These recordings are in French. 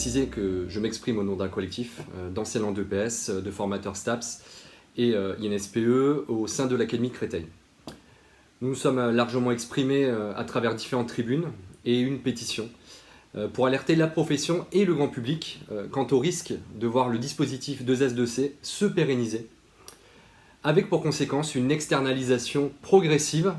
préciser que je m'exprime au nom d'un collectif d'enseignants d'EPS, de formateurs STAPS et INSPE au sein de l'Académie de Créteil. Nous nous sommes largement exprimés à travers différentes tribunes et une pétition pour alerter la profession et le grand public quant au risque de voir le dispositif 2S2C se pérenniser, avec pour conséquence une externalisation progressive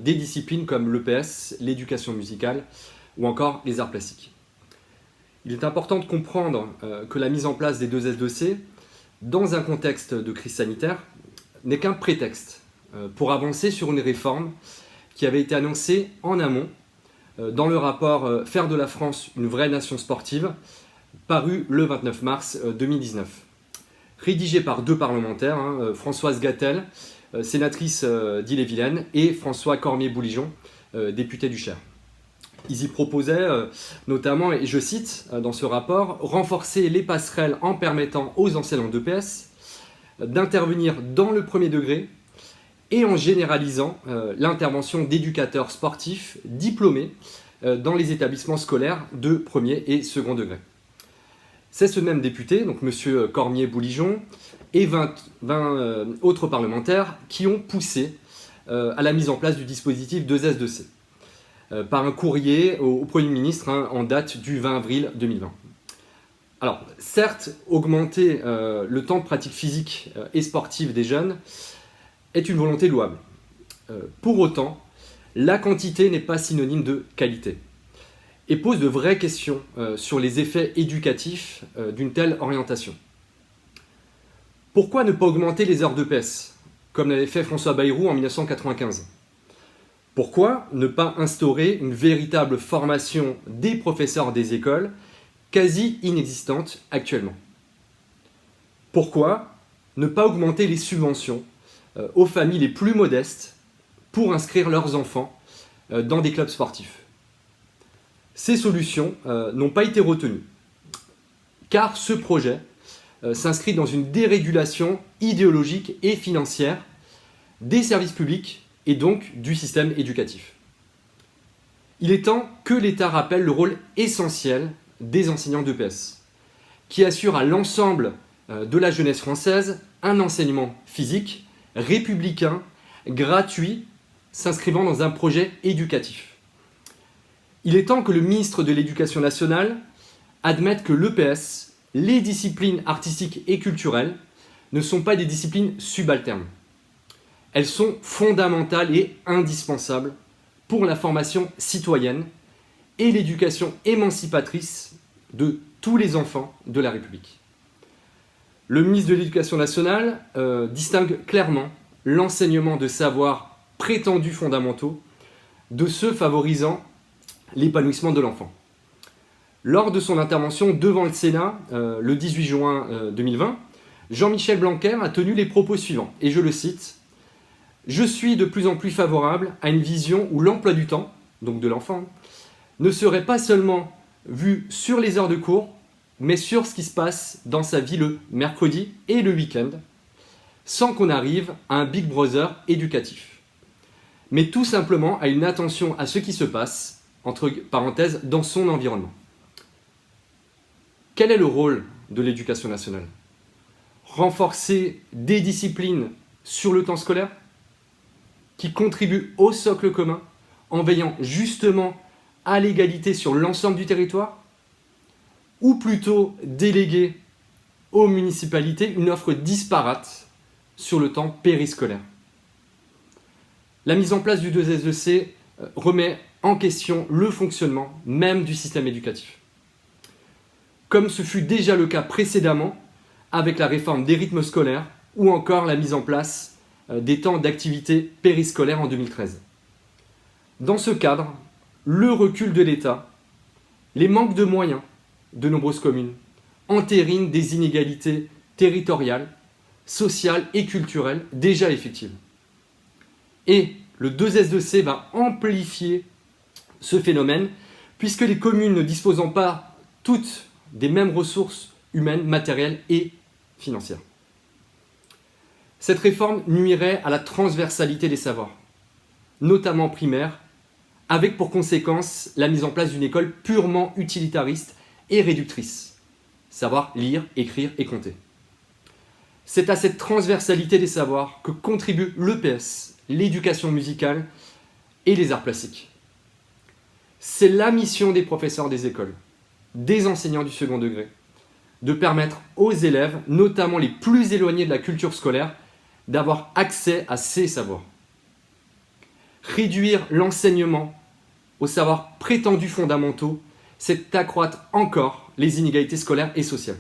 des disciplines comme l'EPS, l'éducation musicale ou encore les arts plastiques. Il est important de comprendre que la mise en place des 2S2C, dans un contexte de crise sanitaire, n'est qu'un prétexte pour avancer sur une réforme qui avait été annoncée en amont dans le rapport « Faire de la France une vraie nation sportive » paru le 29 mars 2019. Rédigé par deux parlementaires, Françoise Gatel, sénatrice d'Ille-et-Vilaine, et François Cormier-Bouligeon, député du Cher. Ils y proposaient notamment, et je cite dans ce rapport, « renforcer les passerelles en permettant aux enseignants d'EPS d'intervenir dans le premier degré et en généralisant l'intervention d'éducateurs sportifs diplômés dans les établissements scolaires de premier et second degré. » C'est ce même député, donc M. Cormier-Bouligeon, et 20 autres parlementaires qui ont poussé à la mise en place du dispositif 2S2C par un courrier au Premier ministre en date du 20 avril 2020. Alors, certes, augmenter le temps de pratique physique et sportive des jeunes est une volonté louable. Pour autant, la quantité n'est pas synonyme de qualité et pose de vraies questions sur les effets éducatifs d'une telle orientation. Pourquoi ne pas augmenter les heures d'EPS, comme l'avait fait François Bayrou en 1995 ? Pourquoi ne pas instaurer une véritable formation des professeurs des écoles, quasi inexistante actuellement ? Pourquoi ne pas augmenter les subventions aux familles les plus modestes pour inscrire leurs enfants dans des clubs sportifs ? Ces solutions n'ont pas été retenues, car ce projet s'inscrit dans une dérégulation idéologique et financière des services publics et donc du système éducatif. Il est temps que l'État rappelle le rôle essentiel des enseignants d'EPS, qui assurent à l'ensemble de la jeunesse française un enseignement physique, républicain, gratuit, s'inscrivant dans un projet éducatif. Il est temps que le ministre de l'Éducation nationale admette que l'EPS, les disciplines artistiques et culturelles, ne sont pas des disciplines subalternes. Elles sont fondamentales et indispensables pour la formation citoyenne et l'éducation émancipatrice de tous les enfants de la République. Le ministre de l'Éducation nationale distingue clairement l'enseignement de savoirs prétendus fondamentaux de ceux favorisant l'épanouissement de l'enfant. Lors de son intervention devant le Sénat le 18 juin 2020, Jean-Michel Blanquer a tenu les propos suivants, et je le cite: « Je suis de plus en plus favorable à une vision où l'emploi du temps, donc de l'enfant, ne serait pas seulement vu sur les heures de cours, mais sur ce qui se passe dans sa vie le mercredi et le week-end, sans qu'on arrive à un Big Brother éducatif, mais tout simplement à une attention à ce qui se passe, entre parenthèses, dans son environnement. » Quel est le rôle de l'éducation nationale ? Renforcer des disciplines sur le temps scolaire qui contribuent au socle commun en veillant justement à l'égalité sur l'ensemble du territoire, ou plutôt déléguer aux municipalités une offre disparate sur le temps périscolaire. La mise en place du 2S2C remet en question le fonctionnement même du système éducatif. Comme ce fut déjà le cas précédemment avec la réforme des rythmes scolaires ou encore la mise en place des temps d'activité périscolaire en 2013. Dans ce cadre, le recul de l'État, les manques de moyens de nombreuses communes entérinent des inégalités territoriales, sociales et culturelles déjà effectives. Et le 2S2C va amplifier ce phénomène puisque les communes ne disposant pas toutes des mêmes ressources humaines, matérielles et financières. Cette réforme nuirait à la transversalité des savoirs, notamment en primaire, avec pour conséquence la mise en place d'une école purement utilitariste et réductrice, savoir lire, écrire et compter. C'est à cette transversalité des savoirs que contribue l'EPS, l'éducation musicale et les arts plastiques. C'est la mission des professeurs des écoles, des enseignants du second degré, de permettre aux élèves, notamment les plus éloignés de la culture scolaire, d'avoir accès à ces savoirs. Réduire l'enseignement aux savoirs prétendus fondamentaux, c'est accroître encore les inégalités scolaires et sociales.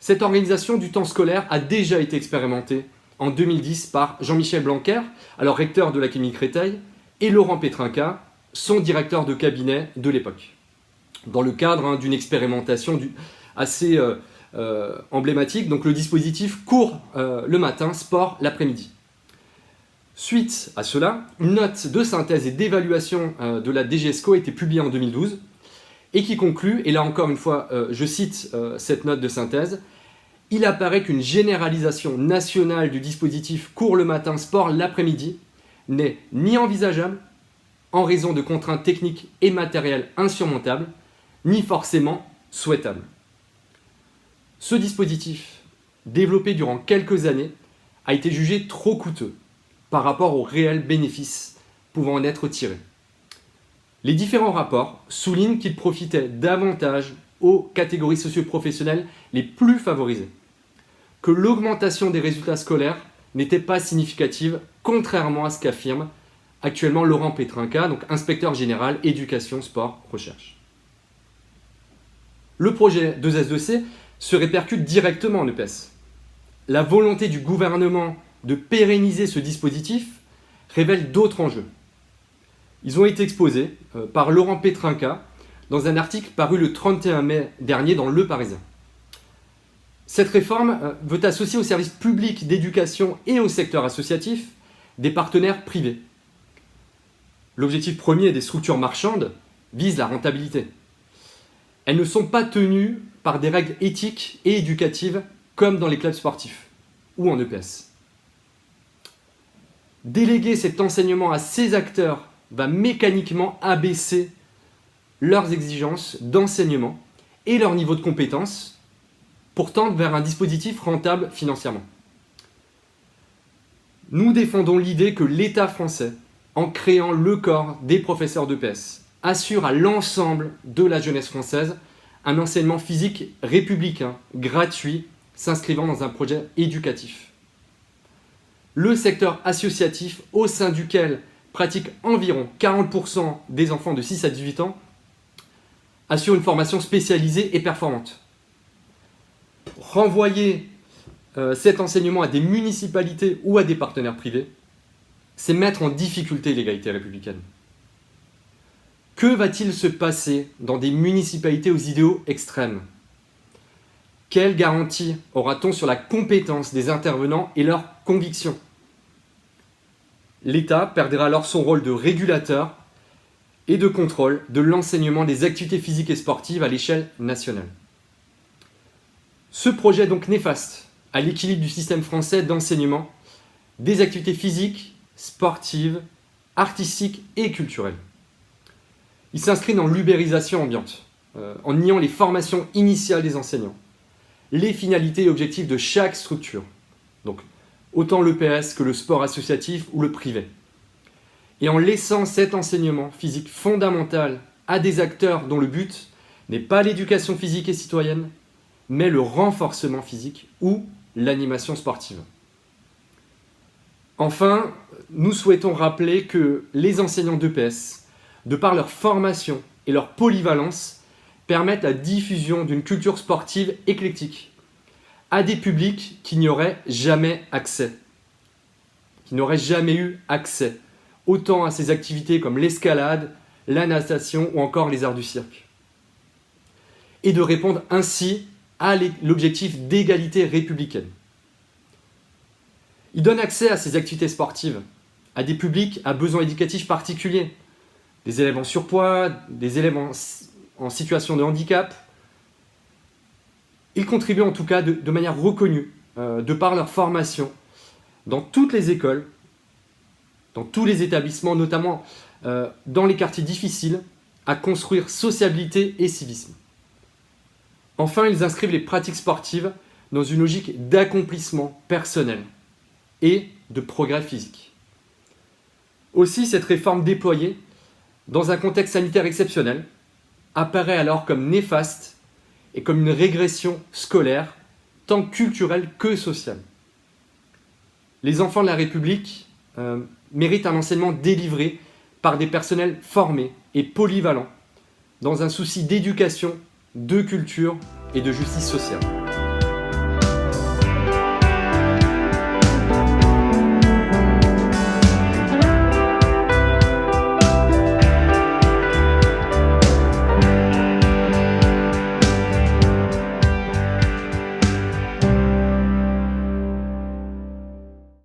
Cette organisation du temps scolaire a déjà été expérimentée en 2010 par Jean-Michel Blanquer, alors recteur de l'Académie Créteil, et Laurent Petrinca, son directeur de cabinet de l'époque, dans le cadre d'une expérimentation assez emblématique, donc le dispositif cours le matin, sport l'après-midi. Suite à cela, une note de synthèse et d'évaluation de la DGESCO a été publiée en 2012 et qui conclut, et là encore une fois je cite cette note de synthèse, il apparaît qu'une généralisation nationale du dispositif cours le matin, sport l'après-midi n'est ni envisageable en raison de contraintes techniques et matérielles insurmontables, ni forcément souhaitable. Ce dispositif, développé durant quelques années, a été jugé trop coûteux par rapport aux réels bénéfices pouvant en être tirés. Les différents rapports soulignent qu'il profitait davantage aux catégories socio-professionnelles les plus favorisées, que l'augmentation des résultats scolaires n'était pas significative, contrairement à ce qu'affirme actuellement Laurent Petrinca, donc inspecteur général éducation, sport, recherche. Le projet 2S2C se répercute directement en EPS. La volonté du gouvernement de pérenniser ce dispositif révèle d'autres enjeux. Ils ont été exposés par Laurent Petrinca dans un article paru le 31 mai dernier dans Le Parisien. Cette réforme veut associer au service public d'éducation et au secteur associatif des partenaires privés. L'objectif premier des structures marchandes vise la rentabilité. Elles ne sont pas tenues par des règles éthiques et éducatives comme dans les clubs sportifs ou en EPS. Déléguer cet enseignement à ces acteurs va mécaniquement abaisser leurs exigences d'enseignement et leur niveau de compétence pour tendre vers un dispositif rentable financièrement. Nous défendons l'idée que l'État français, en créant le corps des professeurs d'EPS, assure à l'ensemble de la jeunesse française un enseignement physique républicain, gratuit, s'inscrivant dans un projet éducatif. Le secteur associatif, au sein duquel pratiquent environ 40% des enfants de 6 à 18 ans, assure une formation spécialisée et performante. Renvoyer cet enseignement à des municipalités ou à des partenaires privés, c'est mettre en difficulté l'égalité républicaine. Que va-t-il se passer dans des municipalités aux idéaux extrêmes ? Quelle garantie aura-t-on sur la compétence des intervenants et leurs convictions ? L'État perdra alors son rôle de régulateur et de contrôle de l'enseignement des activités physiques et sportives à l'échelle nationale. Ce projet est donc néfaste à l'équilibre du système français d'enseignement des activités physiques, sportives, artistiques et culturelles. Il s'inscrit dans l'ubérisation ambiante, en niant les formations initiales des enseignants, les finalités et objectifs de chaque structure, donc autant l'EPS que le sport associatif ou le privé, et en laissant cet enseignement physique fondamental à des acteurs dont le but n'est pas l'éducation physique et citoyenne, mais le renforcement physique ou l'animation sportive. Enfin, nous souhaitons rappeler que les enseignants d'EPS, de par leur formation et leur polyvalence, permettent la diffusion d'une culture sportive éclectique à des publics qui n'y auraient jamais accès, qui n'auraient jamais eu accès, autant à ces activités comme l'escalade, la natation ou encore les arts du cirque. Et de répondre ainsi à l'objectif d'égalité républicaine. Il donne accès à ces activités sportives à des publics à besoins éducatifs particuliers, des élèves en surpoids, des élèves en situation de handicap. Ils contribuent en tout cas de manière reconnue, de par leur formation, dans toutes les écoles, dans tous les établissements, notamment dans les quartiers difficiles, à construire sociabilité et civisme. Enfin, ils inscrivent les pratiques sportives dans une logique d'accomplissement personnel et de progrès physique. Aussi, cette réforme déployée dans un contexte sanitaire exceptionnel apparaît alors comme néfaste et comme une régression scolaire, tant culturelle que sociale. Les enfants de la République méritent un enseignement délivré par des personnels formés et polyvalents dans un souci d'éducation, de culture et de justice sociale.